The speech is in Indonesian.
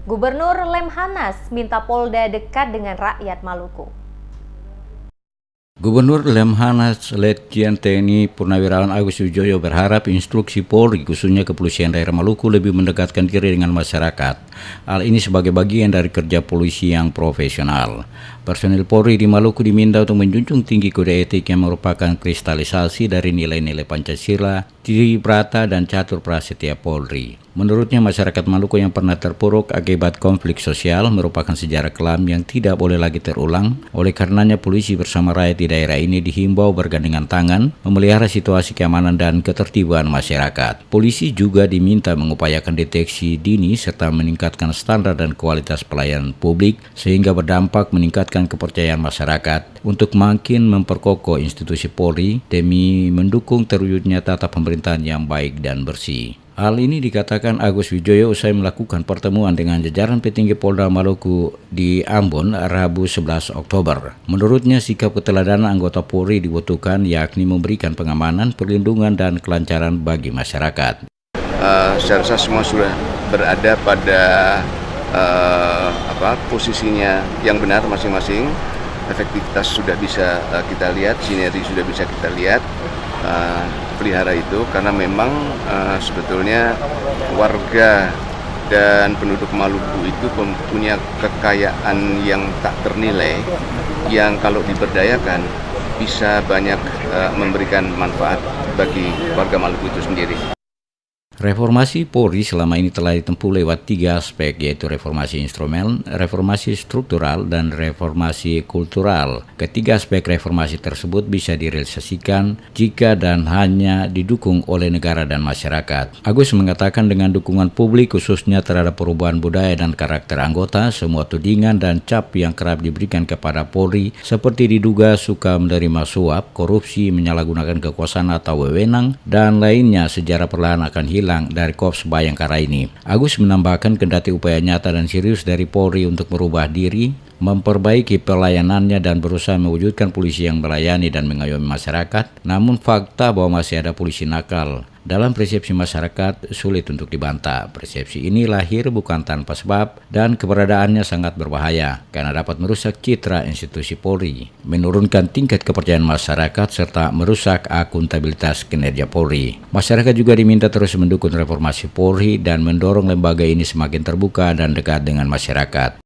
Gubernur Lemhanas minta Polda dekat dengan rakyat Maluku. Gubernur Lemhanas Letjen TNI Purnawirawan Agus Wijoyo berharap instruksi Polri khususnya Kepolisian Daerah Maluku lebih mendekatkan diri dengan masyarakat. Hal ini sebagai bagian dari kerja polisi yang profesional. Personil Polri di Maluku diminta untuk menjunjung tinggi kode etik yang merupakan kristalisasi dari nilai-nilai Pancasila, Tribrata, dan Catur Prasetya Polri. Menurutnya, masyarakat Maluku yang pernah terpuruk akibat konflik sosial merupakan sejarah kelam yang tidak boleh lagi terulang. Oleh karenanya, polisi bersama rakyat di daerah ini dihimbau bergandengan tangan memelihara situasi keamanan dan ketertiban masyarakat. Polisi juga diminta mengupayakan deteksi dini serta meningkatkan standar dan kualitas pelayanan publik sehingga berdampak meningkatkan kepercayaan masyarakat untuk makin memperkokoh institusi Polri demi mendukung terwujudnya tata pemerintahan yang baik dan bersih. Hal ini dikatakan Agus Wijoyo usai melakukan pertemuan dengan jajaran petinggi Polda Maluku di Ambon, Rabu 11 Oktober. Menurutnya, sikap keteladanan anggota Polri dibutuhkan, yakni memberikan pengamanan, perlindungan, dan kelancaran bagi masyarakat. Saya rasa semua sudah berada pada posisinya yang benar masing-masing. Efektivitas sudah bisa kita lihat, sinergi sudah bisa kita lihat. Pelihara itu karena memang sebetulnya warga dan penduduk Maluku itu punya kekayaan yang tak ternilai yang kalau diberdayakan bisa banyak memberikan manfaat bagi warga Maluku itu sendiri. Reformasi Polri selama ini telah ditempuh lewat 3 aspek, yaitu reformasi instrumen, reformasi struktural, dan reformasi kultural. Ketiga aspek reformasi tersebut bisa direalisasikan jika dan hanya didukung oleh negara dan masyarakat. Agus mengatakan dengan dukungan publik khususnya terhadap perubahan budaya dan karakter anggota, semua tudingan dan cap yang kerap diberikan kepada Polri seperti diduga suka menerima suap, korupsi, menyalahgunakan kekuasaan atau wewenang, dan lainnya sejarah perlahan akan hilang dari Korps Bayangkara ini. Agus menambahkan kendati upaya nyata dan serius dari Polri untuk merubah diri, memperbaiki pelayanannya dan berusaha mewujudkan polisi yang melayani dan mengayomi masyarakat, namun fakta bahwa masih ada polisi nakal dalam persepsi masyarakat sulit untuk dibantah. Persepsi ini lahir bukan tanpa sebab dan keberadaannya sangat berbahaya karena dapat merusak citra institusi Polri, menurunkan tingkat kepercayaan masyarakat serta merusak akuntabilitas kinerja Polri. Masyarakat juga diminta terus mendukung reformasi Polri dan mendorong lembaga ini semakin terbuka dan dekat dengan masyarakat.